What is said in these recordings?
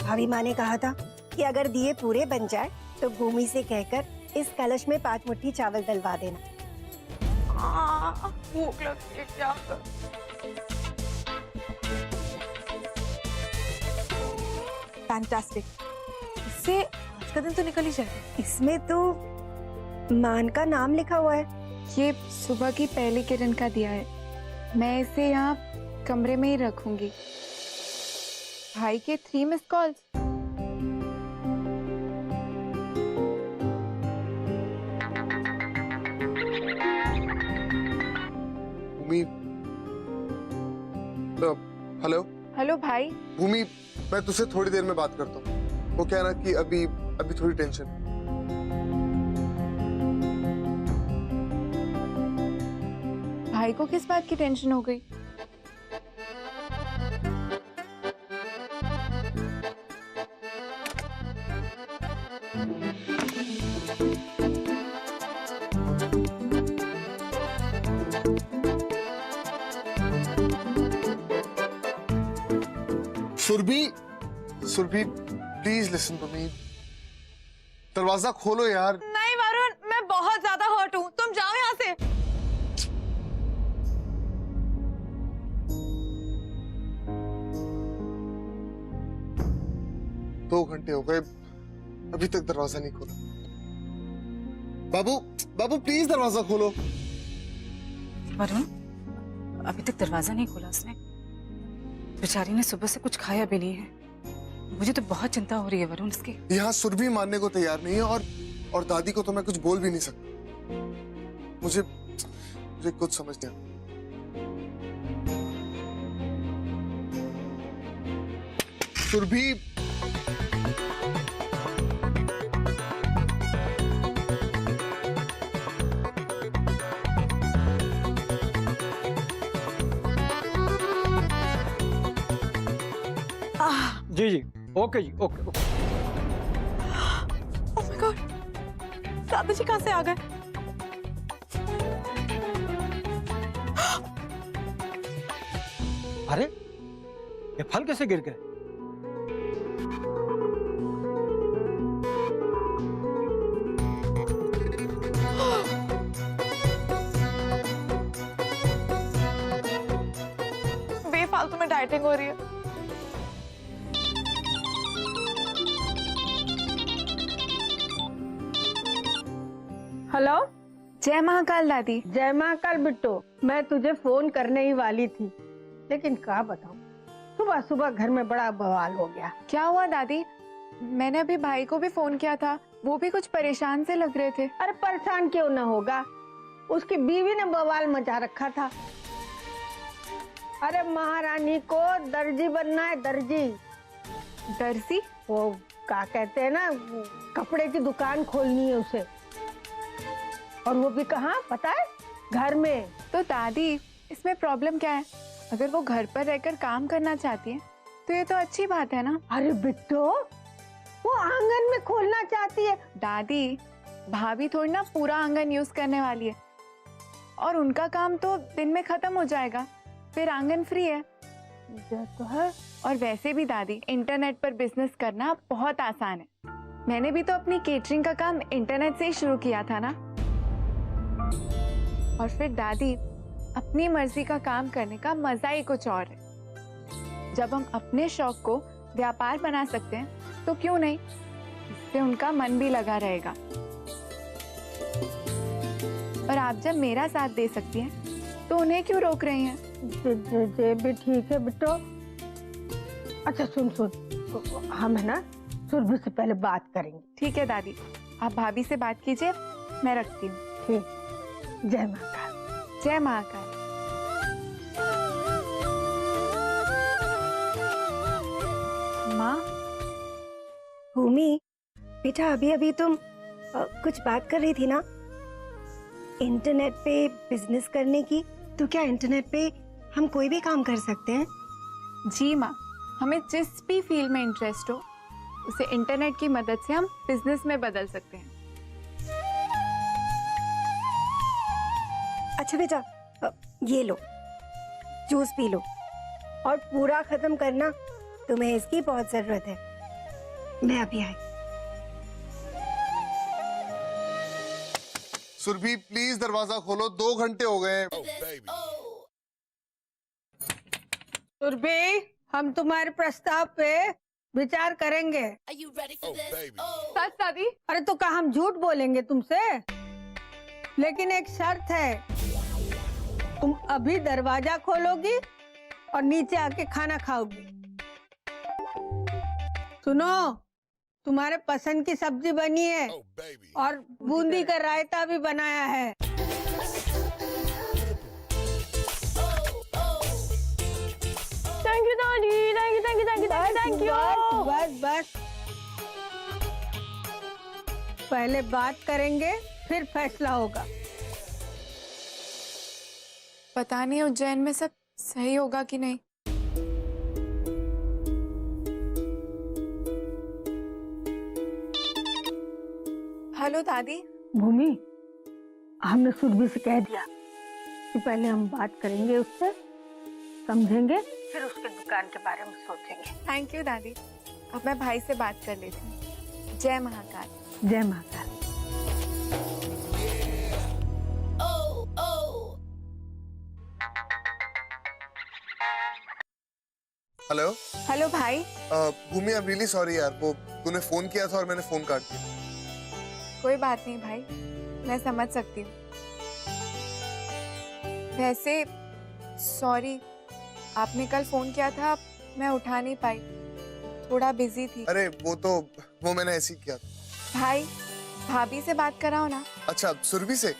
भाभी माँ ने कहा था कि अगर दिए पूरे बन जाए तो भूमि से कहकर इस कलश में 5 मुट्ठी चावल डलवा देना। भूख लगती है, क्या कर। फैंटास्टिक, इससे आज का दिन तो निकल ही जाएगा। इसमें तो मान का नाम लिखा हुआ है। ये सुबह की पहली किरण का दिया है, मैं इसे यहाँ कमरे में ही रखूंगी। भाई के 3 मिस कॉल्स। भूमि, हेलो। हेलो भाई। भूमि, मैं तुझसे थोड़ी देर में बात करता हूँ। वो क्या ना कि अभी थोड़ी टेंशन। भाई को किस बात की टेंशन हो गई? Surabhi, please listen to me. दरवाजा खोलो यार। नहीं वरुण, मैं बहुत ज्यादा हर्ट हूँ, तुम जाओ यहाँ से। 2 घंटे हो गए, अभी तक दरवाजा नहीं खोला। बाबू प्लीज दरवाजा खोलो। वरुण, अभी तक दरवाजा नहीं खोला उसने। बेचारी ने सुबह से कुछ खाया भी नहीं है। मुझे तो बहुत चिंता हो रही है वरुण इसकी। यहाँ सुरभि मानने को तैयार नहीं है और दादी को तो मैं कुछ बोल भी नहीं सकता। मुझे कुछ समझ नहीं आता। सुरभि, जी जी, ओके जी, ओके। ओह माय गॉड, दादाजी कहाँ से आ गए? अरे ये फल कैसे गिर गए? बेफालतू में डाइटिंग हो रही है। हेलो। जय महाकाल दादी। जय महाकाल बिट्टू, मैं तुझे फोन करने ही वाली थी, लेकिन क्या बताऊं, सुबह सुबह घर में बड़ा बवाल हो गया। क्या हुआ दादी? मैंने अभी भाई को भी फोन किया था, वो भी कुछ परेशान से लग रहे थे। अरे परेशान क्यों ना होगा, उसकी बीवी ने बवाल मचा रखा था। अरे महारानी को दर्जी बनना है, दर्जी। दर्जी? वो क्या कहते हैं ना, कपड़े की दुकान खोलनी है उसे, और वो भी कहाँ पता है, घर में। तो दादी इसमें प्रॉब्लम क्या है? अगर वो घर पर रहकर काम करना चाहती है तो ये तो अच्छी बात है ना। अरे बिट्टू, वो आंगन में खोलना चाहती है। दादी भाभी थोड़ी ना पूरा आंगन यूज करने वाली है, और उनका काम तो दिन में खत्म हो जाएगा, फिर आंगन फ्री है। तो है। और वैसे भी दादी इंटरनेट पर बिजनेस करना बहुत आसान है। मैंने भी तो अपनी केटरिंग का काम इंटरनेट से ही शुरू किया था ना। और फिर दादी अपनी मर्जी का काम करने का मजा ही कुछ और है। जब हम अपने शौक को व्यापार बना सकते हैं तो क्यों नहीं, इससे उनका मन भी लगा रहेगा। और आप जब मेरा साथ दे सकती हैं तो उन्हें क्यों रोक रही हैं? जे भी ठीक है बिट्टू। अच्छा सुन, हम है ना सुरभि से पहले बात करेंगे। ठीक है दादी, आप भाभी से बात कीजिए, मैं रखती हूँ। ठीक। जय महाकाल। जय महाकाल। माँ। भूमि बेटा, अभी तुम कुछ बात कर रही थी ना इंटरनेट पे बिजनेस करने की। तो क्या इंटरनेट पे हम कोई भी काम कर सकते हैं? जी माँ, हमें जिस भी फील्ड में इंटरेस्ट हो उसे इंटरनेट की मदद से हम बिजनेस में बदल सकते हैं। अच्छा बेटा, ये लो जूस पी लो, और पूरा खत्म करना, तुम्हें इसकी बहुत जरूरत है। मैं अभी आई। सुरभि प्लीज दरवाजा खोलो, 2 घंटे हो गए हैं। सुरभि, हम तुम्हारे प्रस्ताव पे विचार करेंगे। सच दादी? अरे तो क्या हम झूठ बोलेंगे तुमसे? लेकिन एक शर्त है, तुम अभी दरवाजा खोलोगी और नीचे आके खाना खाओगी। सुनो, तुम्हारे पसंद की सब्जी बनी है और बूंदी का रायता भी बनाया है। थैंक यू दादी, thank you thank you thank you thank you. बस बस, पहले बात करेंगे फिर फैसला होगा। पता नहीं उज्जैन में सब सही होगा कि नहीं। हेलो दादी। भूमि, हमने सुरभि से कह दिया कि पहले हम बात करेंगे उससे, समझेंगे, फिर उसके दुकान के बारे में सोचेंगे। थैंक यू दादी। अब मैं भाई से बात कर लेती हूँ। जय महाकाल। जय माता। हेलो। हेलो भाई। भूमि, आई एम रियली सॉरी यार, वो तूने फोन किया था और मैंने फोन काट दिया। कोई बात नहीं भाई, मैं समझ सकती हूँ। वैसे सॉरी, आपने कल फोन किया था, मैं उठा नहीं पाई, थोड़ा बिजी थी। अरे वो मैंने ऐसे ही किया था। भाई, भाभी से बात कराओ ना। अच्छा, सुरभि से?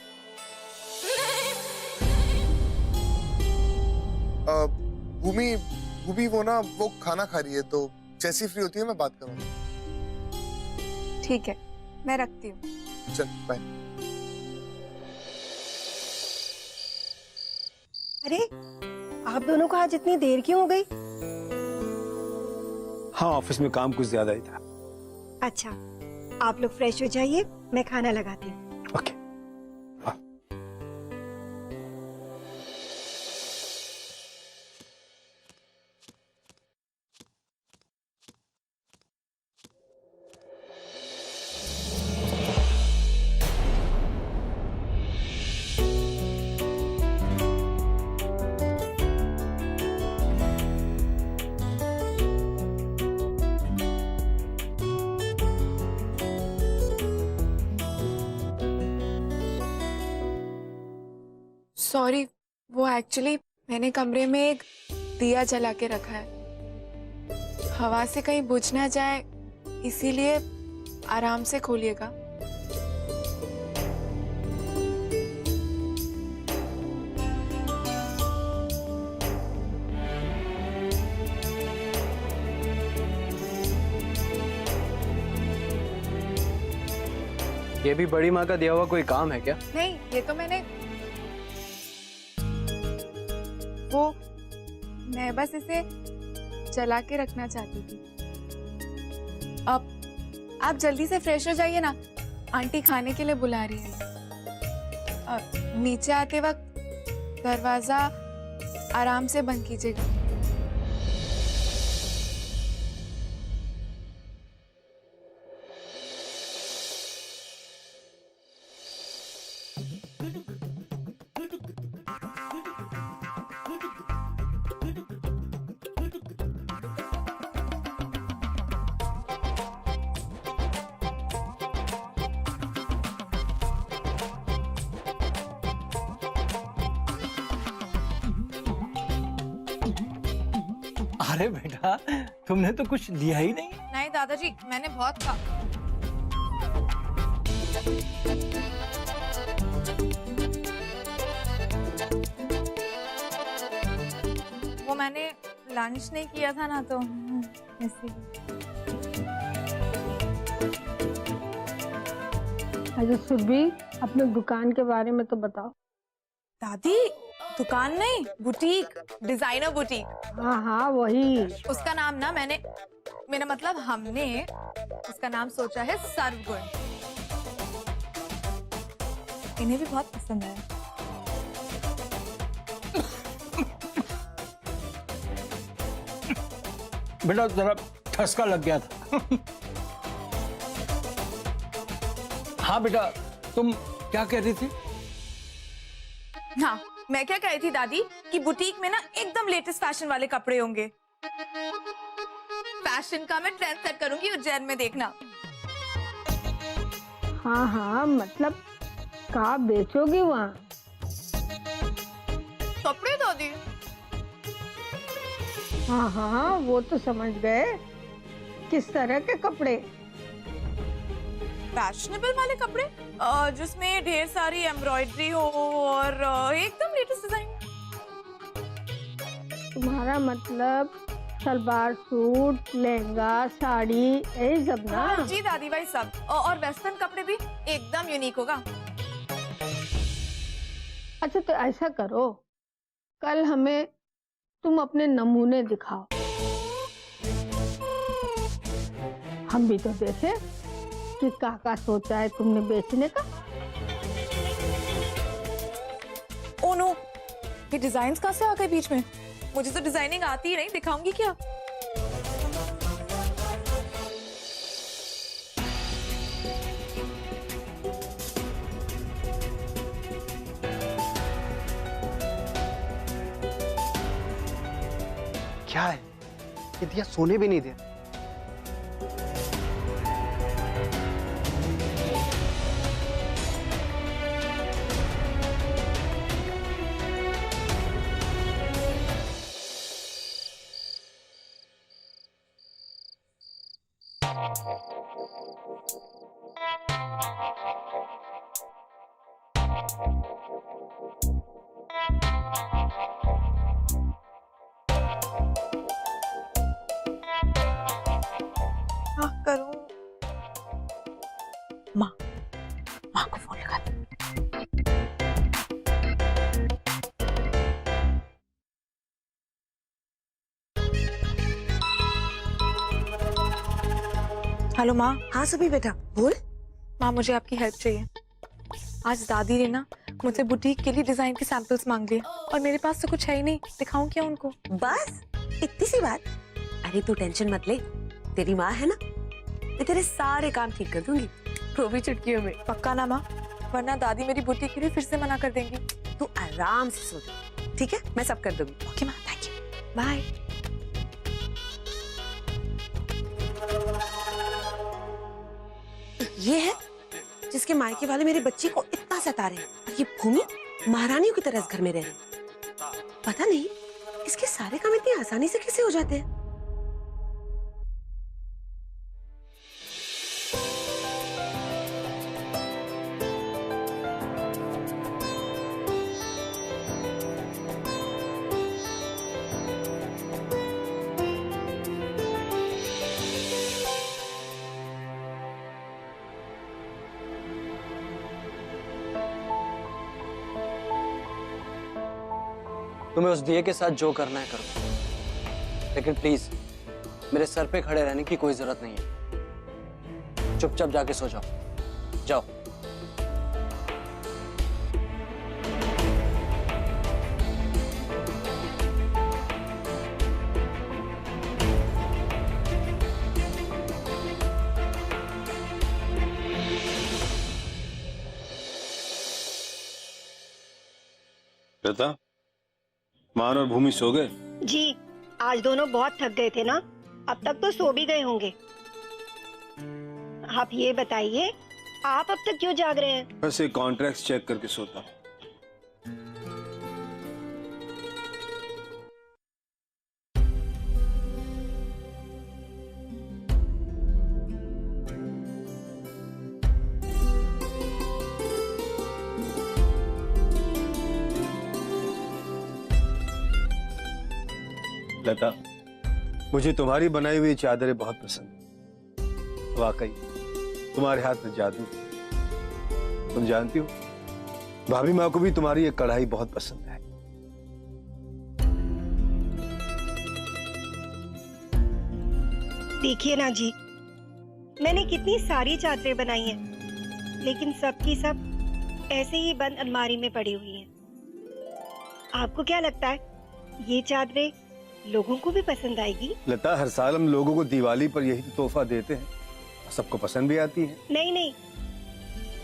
भूमि वो खाना खा रही है, तो जैसी फ्री होती है मैं बात करूंगा। ठीक है, मैं रखती हूँ। चल बाय। अरे आप दोनों को आज इतनी देर क्यों हो गई? हाँ, ऑफिस में काम कुछ ज्यादा ही था। अच्छा, आप लोग फ्रेश हो जाइए, मैं खाना लगाती हूँ। ओके। सॉरी, वो एक्चुअली मैंने कमरे में एक दिया जला के रखा है, हवा से कहीं बुझ ना जाए, इसीलिए आराम से खोलिएगा। ये भी बड़ी माँ का दिया हुआ कोई काम है क्या? नहीं, ये तो मैं बस इसे जला के रखना चाहती थी। अब आप जल्दी से फ्रेश हो जाइए ना, आंटी खाने के लिए बुला रही है। नीचे आते वक्त दरवाजा आराम से बंद कीजिएगा। अरे बेटा, तुमने तो कुछ लिया ही नहीं। नहीं दादाजी, मैंने बहुत खा। वो मैंने लंच नहीं किया था ना, तो इसलिए। अच्छा सुरभि, अपने दुकान के बारे में तो बताओ। दादी, दुकान नहीं, बुटीक, डिजाइनर बुटीक। हाँ हाँ वही। उसका नाम ना मेरा मतलब हमने उसका नाम सोचा है सर्वगुण। इन्हें भी बहुत पसंद है। बेटा जरा ठसका लग गया था। हाँ बेटा, तुम क्या कह रही थी? हाँ, मैं क्या कह रही थी दादी कि बुटीक में ना एकदम लेटेस्ट फैशन वाले कपड़े होंगे। फैशन का मैं ट्रेंड सेट करूंगी उज्जैन में, देखना। हाँ हाँ, मतलब का बेचोगी वहाँ? कपड़े दादी? हाँ हाँ, वो तो समझ गए। किस तरह के कपड़े? फैशनेबल वाले कपड़े, जिसमें ढेर सारी एम्ब्रॉयडरी हो और एकदम लेटेस्ट डिजाइन। तुम्हारा मतलब सलवार सूट, लहंगा, साड़ी, यही सब ना? जी दादी, वही सब। और वेस्टर्न कपड़े भी एकदम यूनिक होगा। अच्छा तो ऐसा करो, कल हमें तुम अपने नमूने दिखाओ, हम भी तो देखें कि क्या सोचा है तुमने बेचने का। ओ नो, ये डिजाइन्स कहाँ से आ गए बीच में? मुझे तो डिजाइनिंग आती ही नहीं, दिखाऊंगी क्या? क्या है ये? दिया सोने भी नहीं दे। क्या करूं? माँ को फोन लगा दे। हेलो माँ। हाँ सभी बेटा, बोल। माँ, मुझे आपकी हेल्प चाहिए। आज दादी ने ना मुझसे बुटीक के लिए डिजाइन के सैंपल्स मांग लिए और मेरे पास तो कुछ है ही नहीं, दिखाऊं क्या उनको? बस इतनी सी बात? अरे तू टेंशन मत ले, तेरी माँ है ना, मैं तेरे सारे काम ठीक कर दूंगी, वो भी चुटकियों में। पक्का ना माँ? वरना दादी मेरी बुटीक के लिए फिर से मना कर देंगी। तू आराम से सो जा, ठीक है? मैं सब कर दूंगी। ओके माँ, थैंक यू, बाय। ये है जिसके मायके वाले मेरे बच्चे को इतना सता रहे हैं, और ये भूमि महारानियों की तरह इस घर में रह रही है। पता नहीं इसके सारे काम इतनी आसानी से कैसे हो जाते हैं। तुम्हें उस दिए के साथ जो करना है करो, लेकिन प्लीज मेरे सर पे खड़े रहने की कोई जरूरत नहीं है। चुपचाप जाके सो जाओ, जाओ। लता, मान और भूमि सो गए? जी, आज दोनों बहुत थक गए थे ना, अब तक तो सो भी गए होंगे। आप ये बताइए, आप अब तक क्यों जाग रहे हैं? बस एक कॉन्ट्रैक्ट चेक करके सोता हूँ। लता, मुझे तुम्हारी बनाई हुई चादरें बहुत पसंद है। वाकई तुम्हारे हाथ में जादू। तुम जानती हो, भाभी माँ को भी तुम्हारी ये कढ़ाई बहुत पसंद है। देखिए ना जी, मैंने कितनी सारी चादरें बनाई हैं, लेकिन सब की सब ऐसे ही बंद अलमारी में पड़ी हुई हैं। आपको क्या लगता है, ये चादरें लोगों को भी पसंद आएगी? लता, हर साल हम लोगों को दिवाली पर यही तोहफा देते हैं, सबको पसंद भी आती है। नहीं नहीं,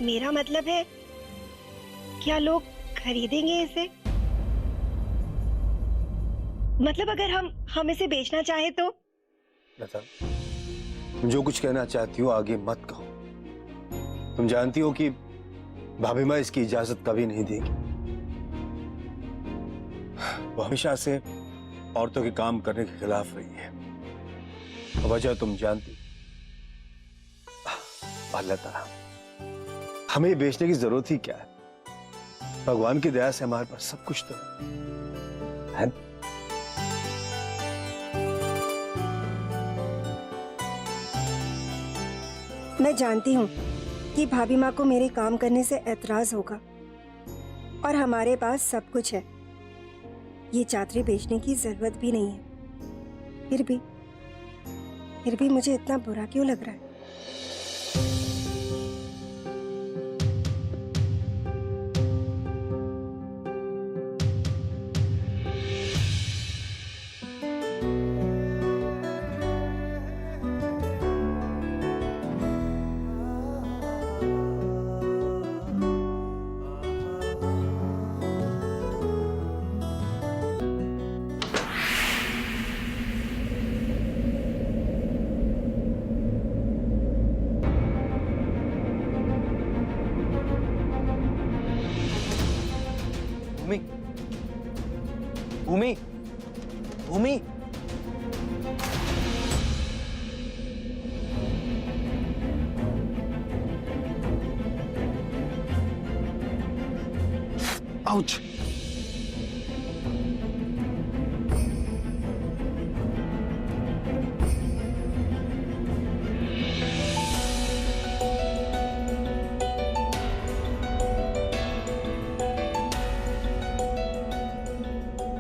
मेरा मतलब है, क्या लोग खरीदेंगे इसे? मतलब अगर हम इसे बेचना चाहे तो? लता, तुम जो कुछ कहना चाहती हो आगे मत कहो। तुम जानती हो कि भाभी माँ इसकी इजाजत कभी नहीं देगी। वो हमेशा से औरतों के काम करने के खिलाफ रही है। वजह तुम जानती। लता, हमें ये बेचने की जरूरत ही क्या है? भगवान की दया से हमारे पास सब कुछ तो है। मैं जानती हूँ कि भाभी माँ को मेरे काम करने से एतराज होगा, और हमारे पास सब कुछ है। ये चादरें बेचने की जरूरत भी नहीं है। फिर भी मुझे इतना बुरा क्यों लग रहा है? भूमि, भूमि, भूमि। आउच।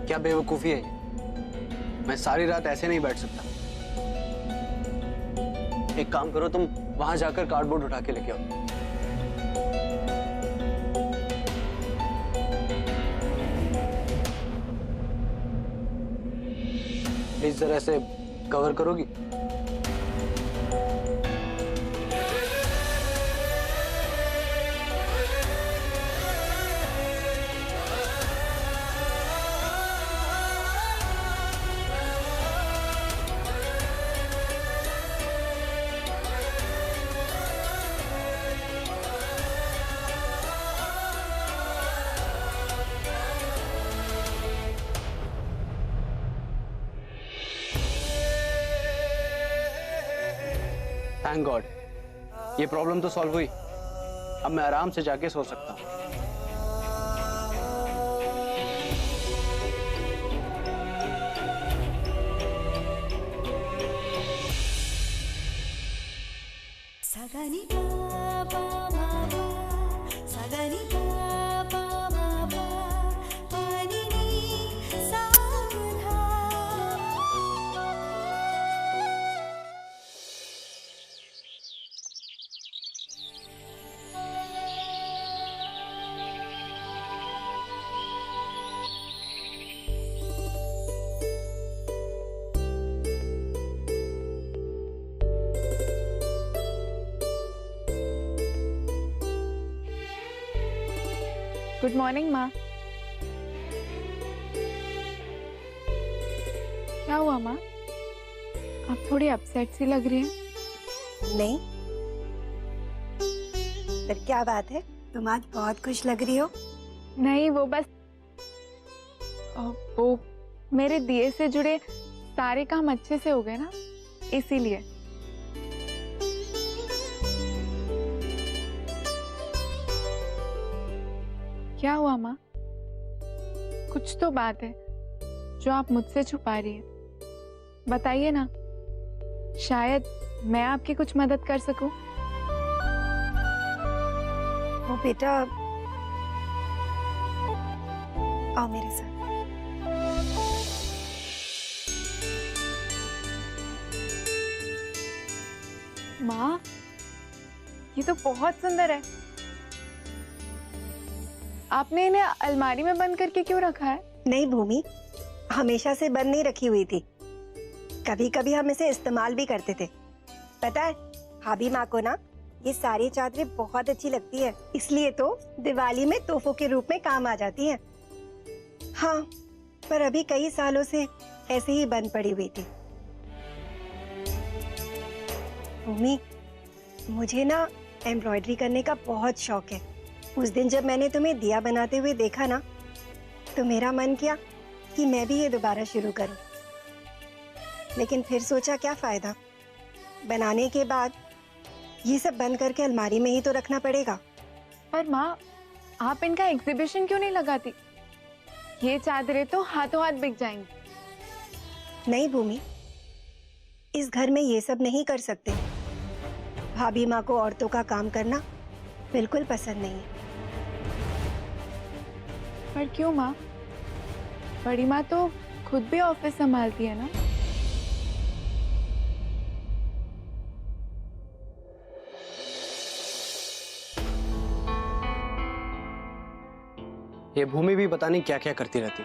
क्या बेवकूफी है ये? मैं सारी रात ऐसे नहीं बैठ सकता। एक काम करो, तुम वहां जाकर कार्डबोर्ड उठा के लेके आओ। प्लीज जरा ऐसे कवर करोगी? थैंक गॉड, ये प्रॉब्लम तो सॉल्व हुई। अब मैं आराम से जाके सो सकता हूँ। गुड मॉर्निंग माँ। क्या हुआ माँ? आप थोड़ी अपसेट सी लग रही हैं। नहीं, फिर क्या बात है? तुम आज बहुत खुश लग रही हो। नहीं, वो बस वो मेरे दिए से जुड़े सारे काम अच्छे से हो गए ना, इसीलिए। क्या हुआ माँ? कुछ तो बात है जो आप मुझसे छुपा रही है। बताइए ना, शायद मैं आपकी कुछ मदद कर सकूं। वो बेटा, आओ मेरे साथ। माँ, ये तो बहुत सुंदर है। आपने इन्हें अलमारी में बंद करके क्यों रखा है? नहीं भूमि, हमेशा से बंद नहीं रखी हुई थी। कभी कभी हम इसे इस्तेमाल भी करते थे। पता है, भाभी माँ को ना ये सारी चादरें बहुत अच्छी लगती है, इसलिए तो दिवाली में तोहफों के रूप में काम आ जाती हैं। हाँ, पर अभी कई सालों से ऐसे ही बंद पड़ी हुई थी। भूमि, मुझे ना एम्ब्रॉयडरी करने का बहुत शौक है। उस दिन जब मैंने तुम्हें दिया बनाते हुए देखा ना, तो मेरा मन किया कि मैं भी ये दोबारा शुरू करूं। लेकिन फिर सोचा क्या फायदा, बनाने के बाद ये सब बंद करके अलमारी में ही तो रखना पड़ेगा। पर माँ, आप इनका एग्जीबिशन क्यों नहीं लगाती? ये चादरें तो हाथों हाथ बिक जाएंगी। नहीं भूमि, इस घर में ये सब नहीं कर सकते। भाभी माँ को औरतों का काम करना बिल्कुल पसंद नहीं है। पर क्यों माँ? बड़ी माँ तो खुद भी ऑफिस संभालती है ना। ये भूमि भी पता नहीं क्या क्या करती रहती।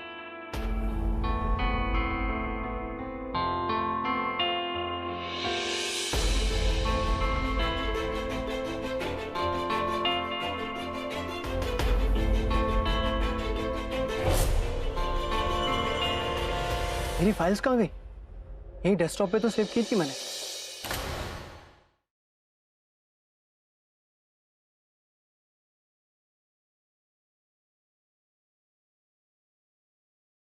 मेरी फाइल्स कहाँ गई? यही डेस्कटॉप पे तो सेव की थी मैंने।